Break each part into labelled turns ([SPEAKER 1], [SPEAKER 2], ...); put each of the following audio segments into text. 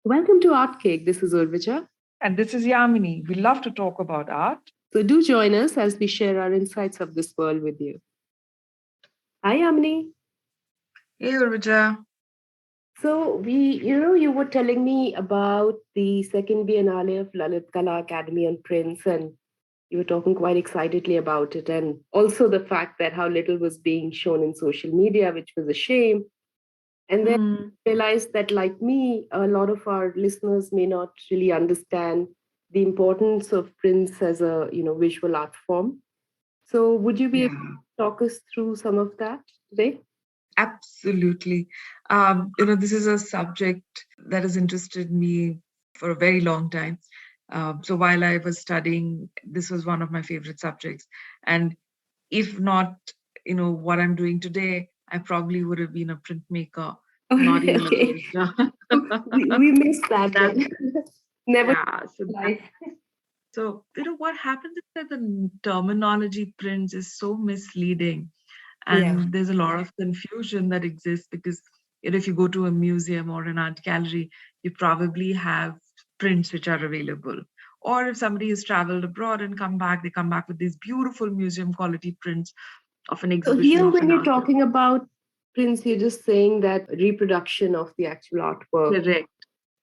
[SPEAKER 1] Welcome to Art Cake. This is Urvaja.
[SPEAKER 2] And this is Yamini. We love to talk about art.
[SPEAKER 1] So do join us as we share our insights of this world with you. Hi, Yamini.
[SPEAKER 2] Hey, Urvaja.
[SPEAKER 1] So you were telling me about the second Biennale of Lalit Kala Academy on Prints, and you were talking quite excitedly about it, and also the fact that how little was being shown in social media, which was a shame. And then realized that, like me, a lot of our listeners may not really understand the importance of prints as a visual art form. So, would you be able to talk us through some of that today?
[SPEAKER 2] Absolutely. This is a subject that has interested me for a very long time. So while I was studying, this was one of my favorite subjects. And if not, what I'm doing today, I probably would have been a printmaker, not even a
[SPEAKER 1] Okay.
[SPEAKER 2] barista.
[SPEAKER 1] We missed that.
[SPEAKER 2] That's,
[SPEAKER 1] Never
[SPEAKER 2] yeah.
[SPEAKER 1] life.
[SPEAKER 2] So, what happens is that the terminology prints is so misleading.
[SPEAKER 1] Yeah.
[SPEAKER 2] And there's a lot of confusion that exists because if you go to a museum or an art gallery, you probably have prints which are available. Or if somebody has traveled abroad and come back, they come back with these beautiful museum quality prints of an
[SPEAKER 1] So
[SPEAKER 2] exhibition
[SPEAKER 1] here,
[SPEAKER 2] of
[SPEAKER 1] when
[SPEAKER 2] an
[SPEAKER 1] you're
[SPEAKER 2] artist.
[SPEAKER 1] talking about prints, you're just saying that reproduction of the actual artwork.
[SPEAKER 2] Correct,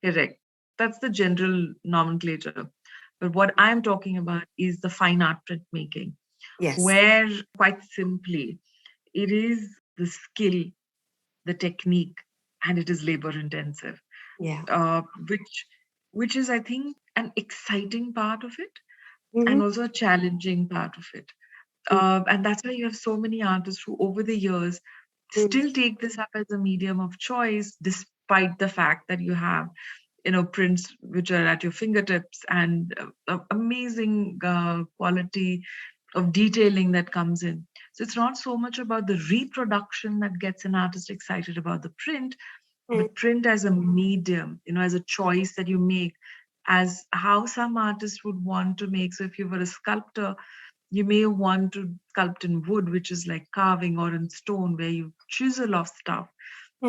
[SPEAKER 2] correct. That's the general nomenclature. But what I'm talking about is the fine art printmaking,
[SPEAKER 1] Yes.
[SPEAKER 2] where quite simply, it is the skill, the technique, and it is labor intensive,
[SPEAKER 1] Yeah.
[SPEAKER 2] uh, which which is, I think, an exciting part of it
[SPEAKER 1] Mm-hmm.
[SPEAKER 2] and also a challenging part of it. And that's why you have so many artists who, over the years,
[SPEAKER 1] Mm-hmm.
[SPEAKER 2] still take this up as a medium of choice, despite the fact that you have, prints which are at your fingertips and amazing quality of detailing that comes in. So it's not so much about the reproduction that gets an artist excited about the print, but print as a medium, as a choice that you make, as how some artists would want to make. So if you were a sculptor, you may want to sculpt in wood, which is like carving, or in stone, where you chisel off stuff,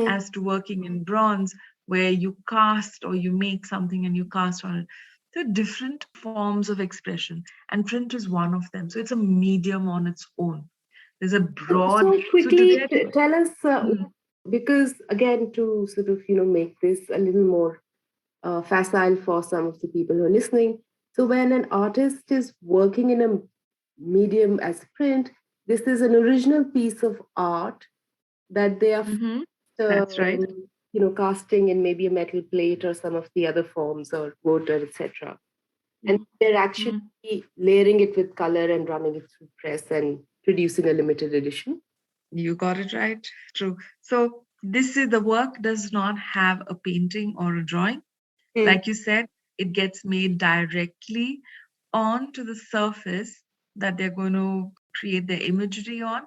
[SPEAKER 2] as to working in bronze, where you cast or you make something and you cast on it. There are different forms of expression, and print is one of them. So it's a medium on its own. There's a broad.
[SPEAKER 1] So
[SPEAKER 2] So today,
[SPEAKER 1] quickly
[SPEAKER 2] I think.
[SPEAKER 1] tell us,
[SPEAKER 2] Hmm.
[SPEAKER 1] because again, to sort of make this a little more facile for some of the people who are listening. So when an artist is working in a medium as print, this is an original piece of art that they are
[SPEAKER 2] Hmm. That's right.
[SPEAKER 1] casting in maybe a metal plate or some of the other forms or wood or etc. And
[SPEAKER 2] Mhm.
[SPEAKER 1] they're actually layering it with color and running it through press and producing a limited edition.
[SPEAKER 2] You got it right. True. So this is the work does not have a painting or a drawing.
[SPEAKER 1] Mm.
[SPEAKER 2] Like you said, it gets made directly onto the surface that they're going to create their imagery on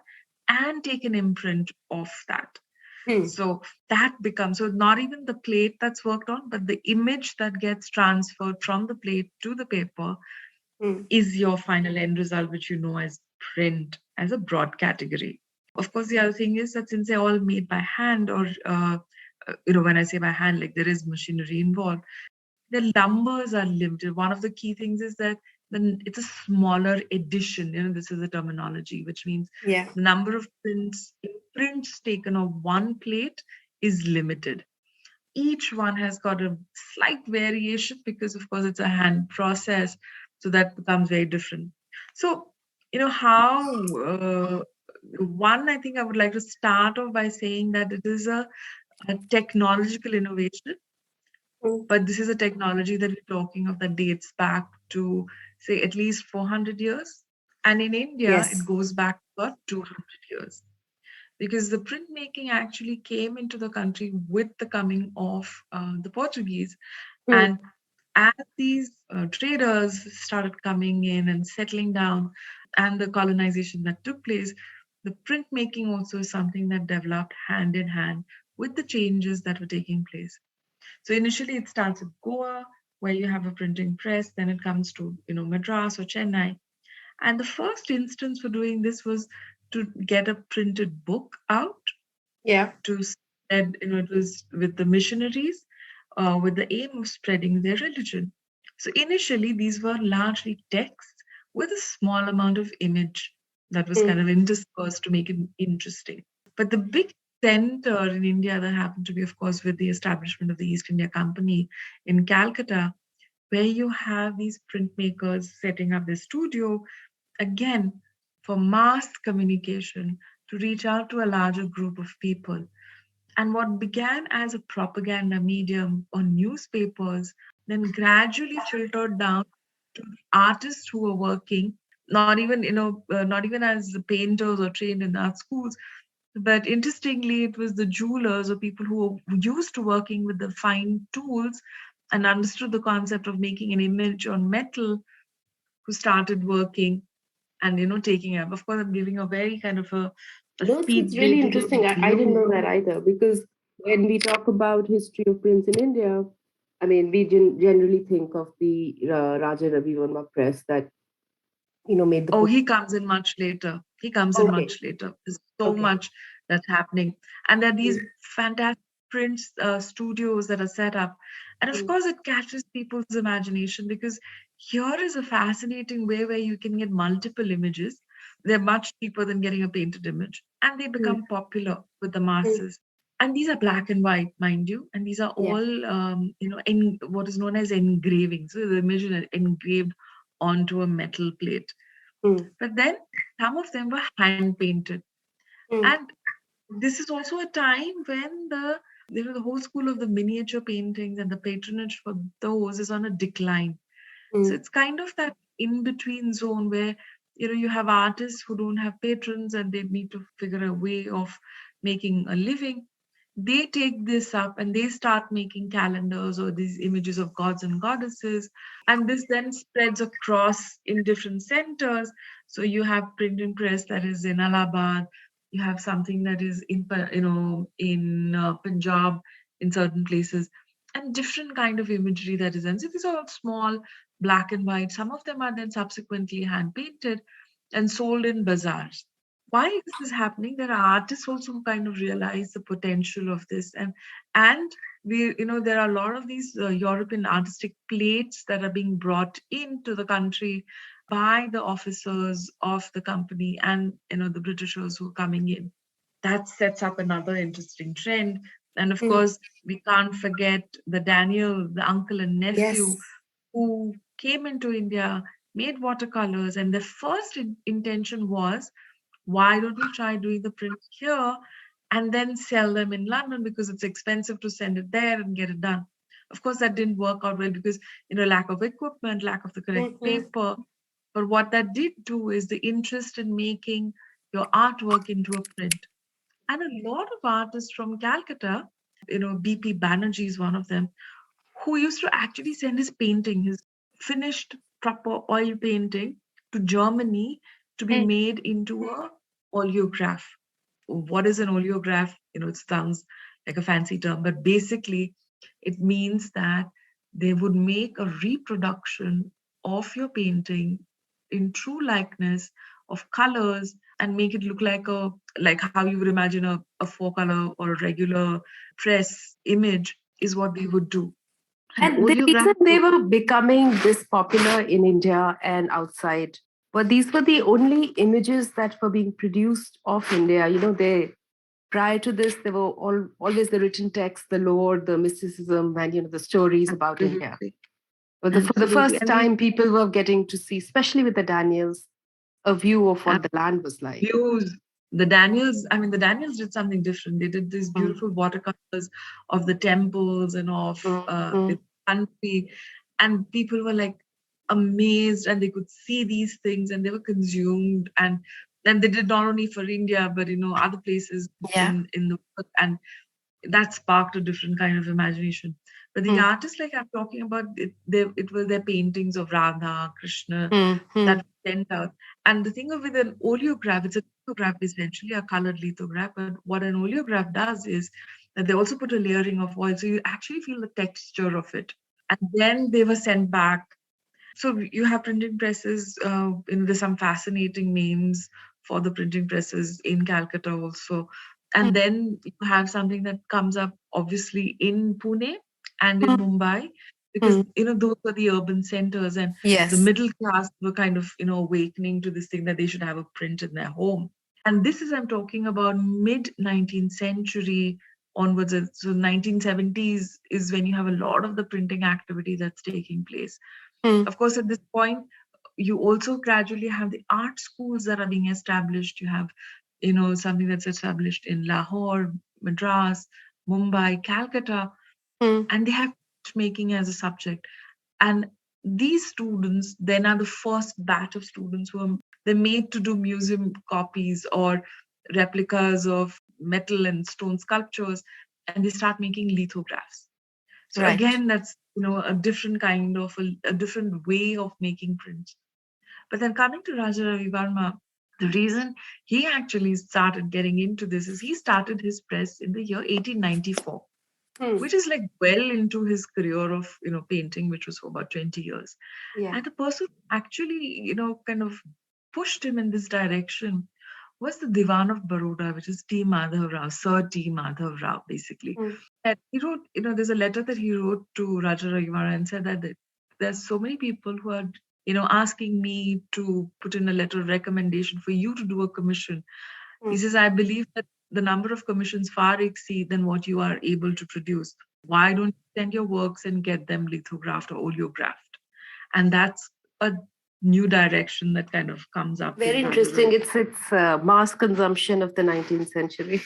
[SPEAKER 2] and take an imprint of that.
[SPEAKER 1] Mm.
[SPEAKER 2] So that becomes, so not even the plate that's worked on, but the image that gets transferred from the plate to the paper
[SPEAKER 1] Mm.
[SPEAKER 2] is your final end result, which you know as print, as a broad category. Of course, the other thing is that since they're all made by hand, or when I say by hand, like there is machinery involved, the numbers are limited. One of the key things is that then it's a smaller edition. This is a terminology, which means
[SPEAKER 1] Yeah.
[SPEAKER 2] the number of prints taken of one plate is limited. Each one has got a slight variation because, of course, it's a hand process, so that becomes very different. So, how one, I think I would like to start off by saying that it is a technological innovation,
[SPEAKER 1] Mm.
[SPEAKER 2] but this is a technology that we're talking of that dates back to, say, at least 400 years. And in India, it
[SPEAKER 1] Yes.
[SPEAKER 2] goes back about 200 years, because the printmaking actually came into the country with the coming of the Portuguese.
[SPEAKER 1] Mm.
[SPEAKER 2] And as these traders started coming in and settling down, and the colonization that took place, the printmaking also is something that developed hand in hand with the changes that were taking place. So initially, it starts with Goa, where you have a printing press. Then it comes to Madras or Chennai, and the first instance for doing this was to get a printed book out
[SPEAKER 1] Yeah.
[SPEAKER 2] to spread. It was with the missionaries, with the aim of spreading their religion. So initially, these were largely text with a small amount of image that was kind
[SPEAKER 1] Mm.
[SPEAKER 2] of interspersed to make it interesting. But the big center in India that happened to be, of course, with the establishment of the East India Company in Calcutta, where you have these printmakers setting up their studio, again, for mass communication to reach out to a larger group of people. And what began as a propaganda medium on newspapers then gradually filtered down to artists who were working, not even, not even as painters or trained in art schools, but interestingly, it was the jewelers or people who were used to working with the fine tools and understood the concept of making an image on metal who started working and taking up. Of course, I'm giving a very kind of a
[SPEAKER 1] No, it's
[SPEAKER 2] speed
[SPEAKER 1] really
[SPEAKER 2] dating
[SPEAKER 1] interesting. I didn't
[SPEAKER 2] view.
[SPEAKER 1] know that either, because when we talk about history of prints in India, I mean, we generally think of the Raja Ravi Verma press that made the
[SPEAKER 2] Oh,
[SPEAKER 1] book.
[SPEAKER 2] he comes in much later. He comes in
[SPEAKER 1] Okay,
[SPEAKER 2] much later. There's so
[SPEAKER 1] okay.
[SPEAKER 2] much that's happening. And there are these
[SPEAKER 1] Mm,
[SPEAKER 2] fantastic print studios that are set up. And of
[SPEAKER 1] mm,
[SPEAKER 2] course, it catches people's imagination because here is a fascinating way where you can get multiple images. They're much cheaper than getting a painted image, and they
[SPEAKER 1] mm,
[SPEAKER 2] become popular with the
[SPEAKER 1] mm.
[SPEAKER 2] masses. And these are black and white, mind you, and these are
[SPEAKER 1] Yeah.
[SPEAKER 2] all, in what is known as engraving. So the image is engraved onto a metal plate.
[SPEAKER 1] Mm,
[SPEAKER 2] But then some of them were hand painted.
[SPEAKER 1] mm,
[SPEAKER 2] And this is also a time when the whole school of the miniature paintings and the patronage for those is on a decline. So
[SPEAKER 1] mm,
[SPEAKER 2] it's kind of that in between zone where you have artists who don't have patrons and they need to figure a way of making a living. They take this up and they start making calendars or these images of gods and goddesses, and this then spreads across in different centers. So you have printing press that is in Allahabad, you have something that is in Punjab, in certain places, and different kind of imagery that is in. So these are all small black and white. Some of them are then subsequently hand painted and sold in bazaars. Why is this happening? There are artists also who kind of realize the potential of this, and we there are a lot of these European artistic plates that are being brought into the country by the officers of the company and the Britishers who are coming in. That sets up another interesting trend. And of
[SPEAKER 1] mm.
[SPEAKER 2] course, we can't forget the Daniel, the uncle and nephew,
[SPEAKER 1] Yes.
[SPEAKER 2] who came into India, made watercolors, and their first intention was, why don't we try doing the print here and then sell them in London because it's expensive to send it there and get it done. Of course, that didn't work out well because lack of equipment, lack of the correct
[SPEAKER 1] Mm-hmm.
[SPEAKER 2] paper. But what that did do is the interest in making your artwork into a print. And a lot of artists from Calcutta, BP Banerjee is one of them, who used to actually send his painting, his finished proper oil painting, to Germany to be
[SPEAKER 1] Mm.
[SPEAKER 2] made into a oleograph. What is an oleograph? It sounds like a fancy term, but basically it means that they would make a reproduction of your painting in true likeness of colors and make it look like how you would imagine a four color or a regular press image is what they would do. And
[SPEAKER 1] And the
[SPEAKER 2] oleograph.
[SPEAKER 1] reason they were becoming this popular in India and outside, but these were the only images that were being produced of India. They prior to this, there were always the written text, the lore, the mysticism, and the stories about India.
[SPEAKER 2] Absolutely.
[SPEAKER 1] But for the
[SPEAKER 2] Absolutely.
[SPEAKER 1] first
[SPEAKER 2] And these
[SPEAKER 1] time, people were getting to see, especially with the Daniels, a view of
[SPEAKER 2] uh,
[SPEAKER 1] what the land was like.
[SPEAKER 2] views, the Daniels did something different. They did these
[SPEAKER 1] Mm,
[SPEAKER 2] beautiful watercolors of the temples and of
[SPEAKER 1] mm,
[SPEAKER 2] the
[SPEAKER 1] mm,
[SPEAKER 2] country. And people were like amazed and they could see these things and they were consumed. And then they did not only for India, but other places
[SPEAKER 1] yeah.
[SPEAKER 2] in the world. And that sparked a different kind of imagination. But the
[SPEAKER 1] Mm,
[SPEAKER 2] artists, like I'm talking about, it was their paintings of Radha, Krishna
[SPEAKER 1] mm,
[SPEAKER 2] that
[SPEAKER 1] mm,
[SPEAKER 2] were sent out. And the thing of with an oleograph, it's a lithograph essentially, a colored lithograph. But what an oleograph does is that they also put a layering of oil, so you actually feel the texture of it. And then they were sent back. So you have printing presses. There's some fascinating names for the printing presses in Calcutta also.
[SPEAKER 1] mm,
[SPEAKER 2] And then you have something that comes up obviously in Pune. and in Mumbai, because those were the urban centers, and the
[SPEAKER 3] Yes.
[SPEAKER 2] middle class were kind of awakening to this thing that they should have a print in their home. And this is, I'm talking about mid 19th century onwards. So 1970s is when you have a lot of the printing activity that's taking place. Of course, at this point, you also gradually have the art schools that are being established. You have, something that's established in Lahore, Madras, Mumbai, Calcutta, and they have making as a subject. And these students then are the first batch of students who are they're made to do museum copies or replicas of metal and stone sculptures, and they start making lithographs. So
[SPEAKER 3] Right.
[SPEAKER 2] again, that's a different kind of a different way of making prints. But then coming to Raja Ravi Varma, the reason he actually started getting into this is he started his press in the year 1894, which is like well into his career of painting, which was for about 20 years.
[SPEAKER 1] Yeah.
[SPEAKER 2] And the person who actually kind of pushed him in this direction was the Diwan of Baroda, which is T. Madhav Rao, Sir T. Madhav Rao, basically. And he wrote, there's a letter that he wrote to Raja Ravi Varma and said that there's so many people who are, asking me to put in a letter of recommendation for you to do a commission. He says, I believe that the number of commissions far exceed than what you are able to produce. Why don't you send your works and get them lithographed or oleographed? And that's a new direction that kind of comes up.
[SPEAKER 1] Very interesting. It's mass consumption of the 19th century.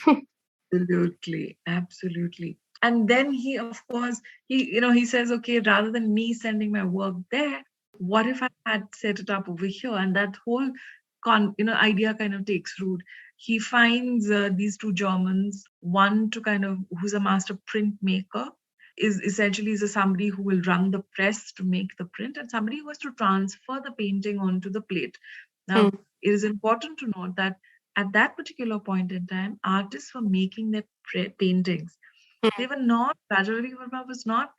[SPEAKER 2] Absolutely. And then he, of course, he says, okay, rather than me sending my work there, what if I had set it up over here? And that whole idea kind of takes root. He finds these two Germans, one who's a master printmaker, is essentially somebody who will run the press to make the print, and somebody who has to transfer the painting onto the plate. Now, it is important to note that at that particular point in time, artists were making their paintings. They were not, Raja Ravi Varma was not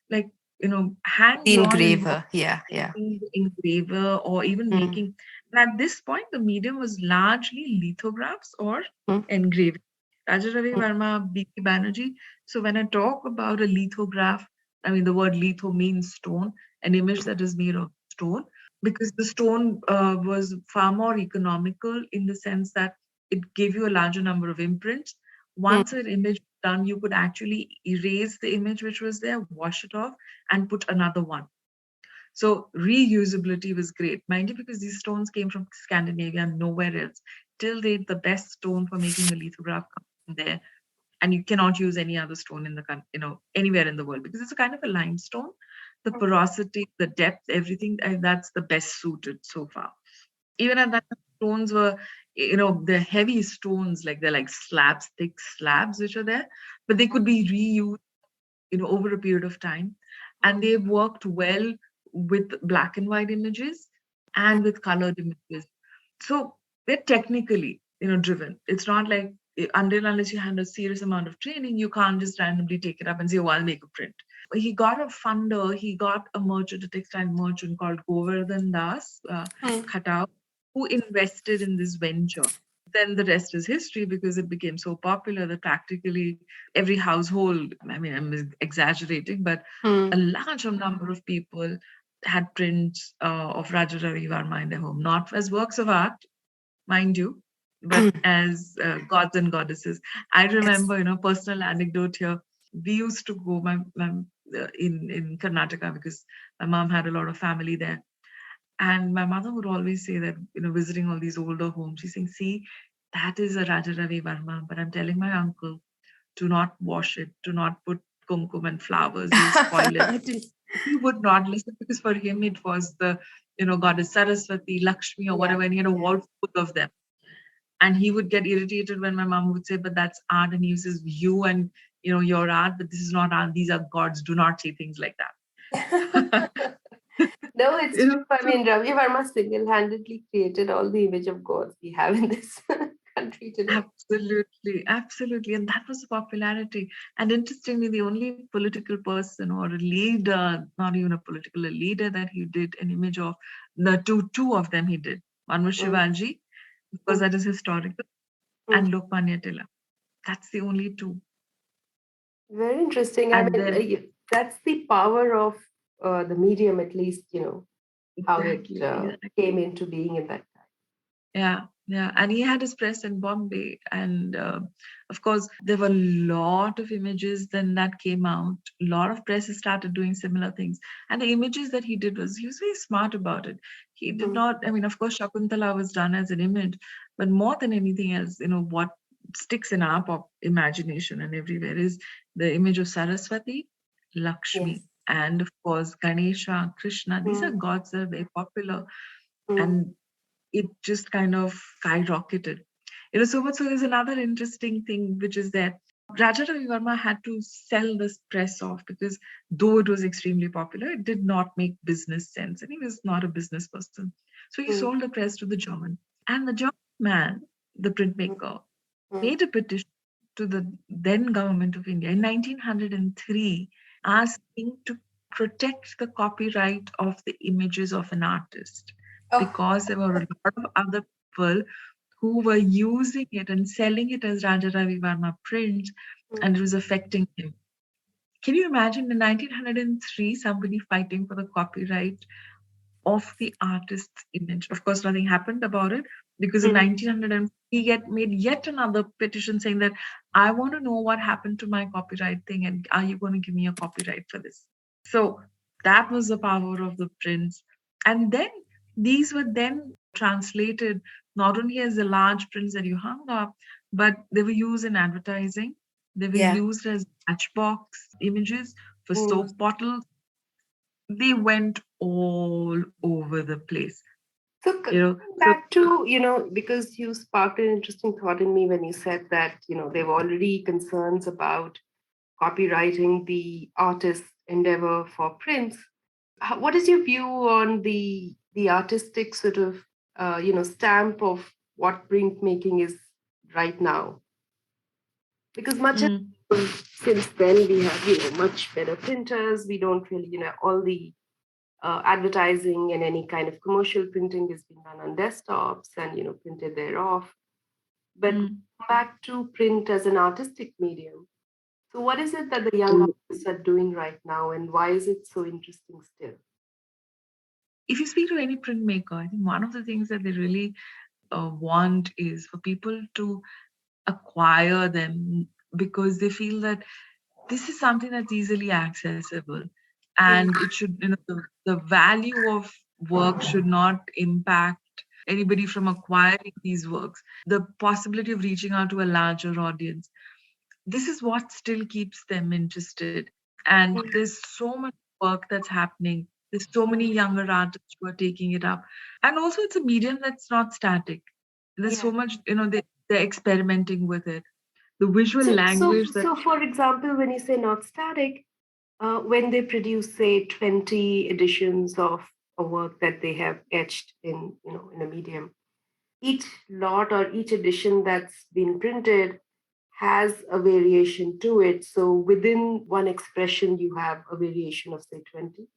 [SPEAKER 2] like, hands-on.
[SPEAKER 3] The engraver, yeah.
[SPEAKER 2] The engraver or even making. And at this point, the medium was largely lithographs or engraving. Raja Ravi Varma, B.P. Banerjee. So when I talk about a lithograph, I mean, the word litho means stone, an image that is made of stone, because the stone was far more economical in the sense that it gave you a larger number of imprints. Once an image was done, you could actually erase the image which was there, wash it off, and put another one. So reusability was great. Mind you, because these stones came from Scandinavia and nowhere else. Till date, the best stone for making a lithograph comes from there. And you cannot use any other stone in the anywhere in the world, because it's a kind of a limestone. The porosity, the depth, everything, that's the best suited so far. Even at that, stones were, the heavy stones, like they're like slabs, thick slabs which are there, but they could be reused, over a period of time. And they worked well with black and white images and with colored images. So they're technically, driven. It's not like unless you had a serious amount of training, you can't just randomly take it up and say, oh, I'll make a print. He got a funder, he got a merchant, a textile merchant called Govardhan Das Khatau, who invested in this venture. Then the rest is history, because it became so popular that practically every household, I mean, I'm exaggerating, but a large number of people had prints of Raja Ravi Varma in their home, not as works of art, mind you, but as gods and goddesses. I remember, personal anecdote here. We used to go in Karnataka, because my mom had a lot of family there. And my mother would always say that, visiting all these older homes, she's saying, see, that is a Raja Ravi Varma, but I'm telling my uncle, do not wash it, do not put kumkum and flowers, you spoil it. He would not listen, because for him it was the, goddess Saraswati, Lakshmi, or whatever, and he had a wall full of them. And he would get irritated when my mom would say, but that's art. And he says, you and, your art, but this is not art. These are gods. Do not say things like that.
[SPEAKER 1] No, it's true. I mean, Ravi Varma single-handedly created all the image of gods we have in this country today.
[SPEAKER 2] Absolutely. And that was the popularity. And interestingly, the only political person or a leader, not even a political leader, that he did an image of, the two of them he did. One was Shivaji, because that is historical, and Lokmanya Tilak. That's the only two.
[SPEAKER 1] Very interesting. I mean, that's the power of the medium, at least, how it
[SPEAKER 2] Exactly.
[SPEAKER 1] came into being in that time.
[SPEAKER 2] Yeah. And he had his press in Bombay. And of course, there were a lot of images then that came out. A lot of presses started doing similar things. And the images that he did he was very smart about it. He did
[SPEAKER 1] Mm,
[SPEAKER 2] not, I mean, of course, Shakuntala was done as an image, but more than anything else, what sticks in our imagination and everywhere is the image of Saraswati,
[SPEAKER 1] yes.
[SPEAKER 2] Lakshmi, and of course, Ganesha, Krishna. These are
[SPEAKER 1] Mm,
[SPEAKER 2] gods that are very popular.
[SPEAKER 1] mm,
[SPEAKER 2] And it just kind of skyrocketed. So much so there's another interesting thing, which is that Raja Ravi Verma had to sell this press off because though it was extremely popular, it did not make business sense. And he was not a business person. So he
[SPEAKER 1] mm,
[SPEAKER 2] sold the press to the German. And the German man, the
[SPEAKER 1] mm,
[SPEAKER 2] printmaker,
[SPEAKER 1] mm.
[SPEAKER 2] made a petition to the then government of India in 1903 asking to protect the copyright of the images of an artist
[SPEAKER 1] Oh,
[SPEAKER 2] because there were a lot of other people who were using it and selling it as Raja Ravi Verma print,
[SPEAKER 1] mm,
[SPEAKER 2] and it was affecting him. Can you imagine in 1903 somebody fighting for the copyright of the artist's image? Of course, nothing happened about it because in
[SPEAKER 1] mm.
[SPEAKER 2] 1900 he made yet another petition saying that I want to know what happened to my copyright thing and are you going to give me a copyright for this? So that was the power of the prints. And then these were then translated not only as the large prints that you hung up, but they were used in advertising. They were
[SPEAKER 1] Yeah.
[SPEAKER 2] used as matchbox images for
[SPEAKER 1] Mm.
[SPEAKER 2] soap bottles. They went all over the place.
[SPEAKER 1] So
[SPEAKER 2] Coming
[SPEAKER 1] coming back to, because you sparked an interesting thought in me when you said that, there were already concerns about copywriting the artist's endeavor for prints. What is your view on the artistic sort of, stamp of what printmaking is right now? Because much as
[SPEAKER 2] Mm,
[SPEAKER 1] since then we have, much better printers. We don't really, all the advertising and any kind of commercial printing is being done on desktops and printed thereof. But
[SPEAKER 2] mm.
[SPEAKER 1] back to print as an artistic medium. So what is it that the young artists are doing right now, and why is it so interesting still?
[SPEAKER 2] If you speak to any printmaker, I think one of the things that they really want is for people to acquire them because they feel that this is something that's easily accessible
[SPEAKER 1] Mm,
[SPEAKER 2] and it should the value of work should not impact anybody from acquiring these works, the possibility of reaching out to a larger audience. This is what still keeps them interested. And
[SPEAKER 1] mm,
[SPEAKER 2] there's so much work that's happening. There's so many
[SPEAKER 1] mm.
[SPEAKER 2] younger artists who are taking it up. And also, it's a medium that's not static. There's
[SPEAKER 1] Yeah.
[SPEAKER 2] so much, they're experimenting with it. The visual
[SPEAKER 1] So,
[SPEAKER 2] language that,
[SPEAKER 1] so for example, when you say not static, when they produce, say, 20 editions of a work that they have etched in a medium, each lot or each edition that's been printed has a variation to it. So within one expression, you have a variation of, say, 20.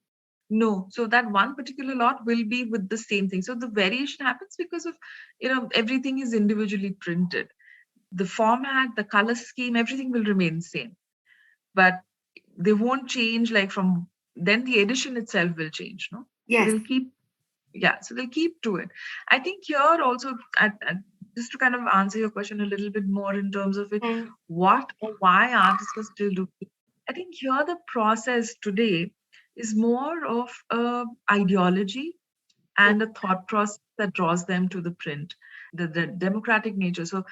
[SPEAKER 2] no. So that one particular lot will be with the same thing. So the variation happens because of, everything is individually printed. The format, the color scheme, everything will remain same. But they won't change like from then the edition itself will change, no? So
[SPEAKER 1] Yes.
[SPEAKER 2] they'll keep to it. I think here also just to kind of answer your question a little bit more in terms of it,
[SPEAKER 1] Mm,
[SPEAKER 2] what or why artists are still doing it. I think here the process today is more of a ideology
[SPEAKER 1] mm,
[SPEAKER 2] and a thought process that draws them to the print, the democratic nature. So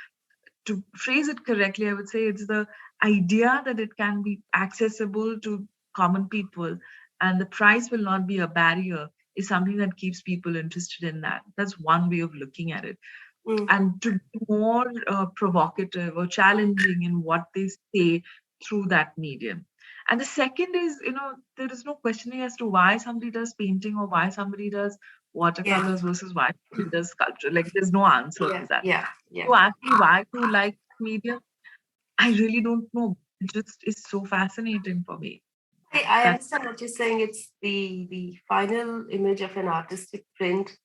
[SPEAKER 2] to phrase it correctly, I would say it's the idea that it can be accessible to common people and the price will not be a barrier is something that keeps people interested in that. That's one way of looking at it.
[SPEAKER 1] mm.
[SPEAKER 2] And to be more provocative or challenging in what they say through that medium. And the second is, there is no questioning as to why somebody does painting or why somebody does
[SPEAKER 1] Yeah.
[SPEAKER 2] watercolors versus why somebody does sculpture. Like, there's no answer
[SPEAKER 1] Yeah.
[SPEAKER 2] to that.
[SPEAKER 1] Yeah. Yeah.
[SPEAKER 2] You ask me why do you like medium? I really don't know. It just is so fascinating for me.
[SPEAKER 1] I
[SPEAKER 2] That
[SPEAKER 1] understand what you're saying. It's the final image of an artistic print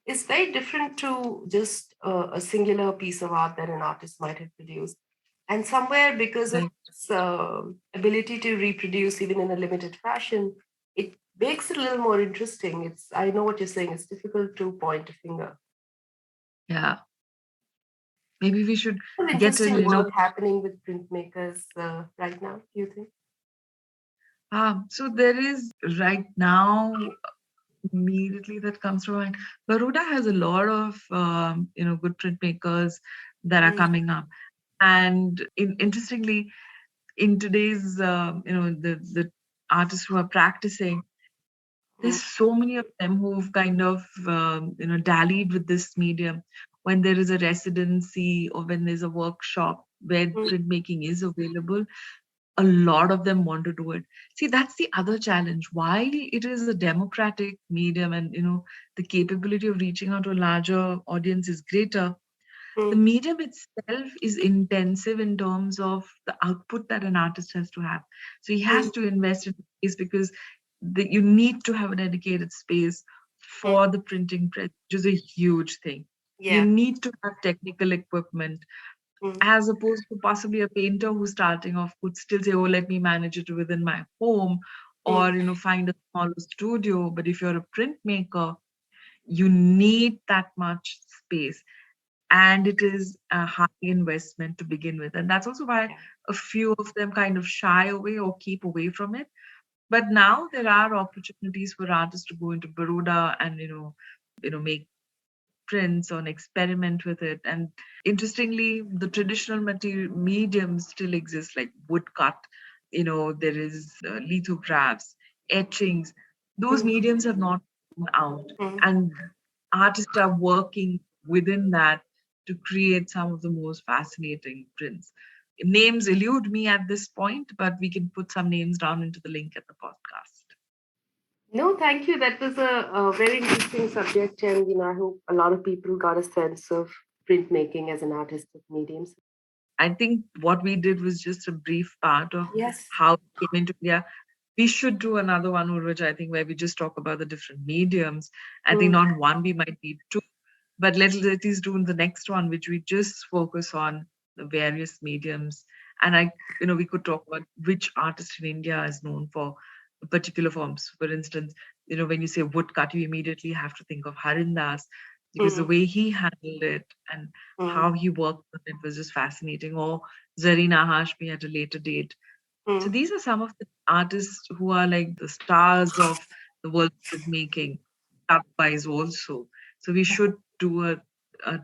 [SPEAKER 1] is very different to just a singular piece of art that an artist might have produced. And somewhere, because of
[SPEAKER 2] Right.
[SPEAKER 1] its ability to reproduce even in a limited fashion, it makes it a little more interesting. I know what you're saying. It's difficult to point a finger.
[SPEAKER 2] Yeah. Maybe we should
[SPEAKER 1] Some
[SPEAKER 2] get
[SPEAKER 1] interesting
[SPEAKER 2] in,
[SPEAKER 1] work happening with printmakers right now, do you think?
[SPEAKER 2] so there is right now immediately that comes to mind. Baroda has a lot of good printmakers that are
[SPEAKER 1] Mm,
[SPEAKER 2] coming up, and interestingly, in today's the artists who are practicing,
[SPEAKER 1] mm,
[SPEAKER 2] there's so many of them who've kind of dallied with this medium. When there is a residency or when there's a workshop where
[SPEAKER 1] mm,
[SPEAKER 2] printmaking is available, a lot of them want to do it. See, that's the other challenge. While it is a democratic medium and the capability of reaching out to a larger audience is greater, the
[SPEAKER 1] mm,
[SPEAKER 2] medium itself is intensive in terms of the output that an artist has to have. So he
[SPEAKER 1] mm,
[SPEAKER 2] has to invest in space because you need to have a dedicated space
[SPEAKER 1] mm.
[SPEAKER 2] for the printing press, which is a huge thing. You
[SPEAKER 1] Yeah.
[SPEAKER 2] need to have technical equipment,
[SPEAKER 1] Mm,
[SPEAKER 2] as opposed to possibly a painter who's starting off could still say, oh, let me manage it within my home,
[SPEAKER 1] mm,
[SPEAKER 2] or find a smaller studio. But if you're a printmaker, you need that much space, and it is a high investment to begin with, and that's also why
[SPEAKER 1] yeah.
[SPEAKER 2] a few of them kind of shy away or keep away from it. But now there are opportunities for artists to go into Baroda and make prints or experiment with it. And interestingly, the traditional material mediums still exist, like woodcut. There is lithographs, etchings. Those
[SPEAKER 1] Mm,
[SPEAKER 2] mediums have not come out,
[SPEAKER 1] mm.
[SPEAKER 2] and artists are working within that to create some of the most fascinating prints. Names elude me at this point, but we can put some names down into the link at the podcast.
[SPEAKER 1] No, thank you. That was a very interesting subject, and I hope a lot of people got a sense of printmaking as an artistic medium.
[SPEAKER 2] I think what we did was just a brief part of
[SPEAKER 1] Yes.
[SPEAKER 2] how it came into India. We should do another one, Urvaj, I think, where we just talk about the different mediums. I think
[SPEAKER 1] Mm,
[SPEAKER 2] not one, we might need two, but let's at least do the next one, which we just focus on the various mediums. And we could talk about which artist in India is known for particular forms. For instance, when you say woodcut, you immediately have to think of Harindas, because the
[SPEAKER 1] mm,
[SPEAKER 2] way he handled it and
[SPEAKER 1] mm,
[SPEAKER 2] how he worked on it was just fascinating. Or Zarina Hashmi at a later date. So
[SPEAKER 1] mm.
[SPEAKER 2] these are some of the artists who are like the stars of the world of making, wise also. So we should do a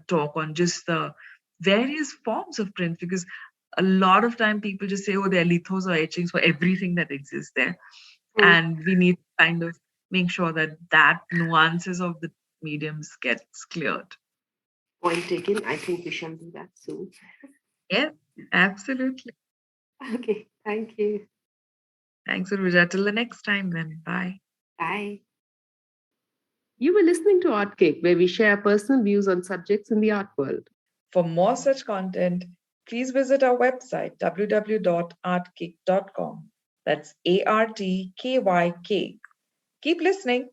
[SPEAKER 2] talk on just the various forms of print, because a lot of time people just say, oh, they're lithos or etchings for everything that exists there.
[SPEAKER 1] Mm.
[SPEAKER 2] And we need to kind of make sure that nuances of the mediums gets cleared.
[SPEAKER 1] Point taken. I think we shall do that soon.
[SPEAKER 2] Yes, absolutely.
[SPEAKER 1] Okay. Thank you.
[SPEAKER 2] Thanks, Urvija. Till the next time then. Bye.
[SPEAKER 1] Bye. You were listening to Art Cake, where we share personal views on subjects in the art world.
[SPEAKER 2] For more such content, please visit our website www.artcake.com. That's ARTKYK. Keep listening.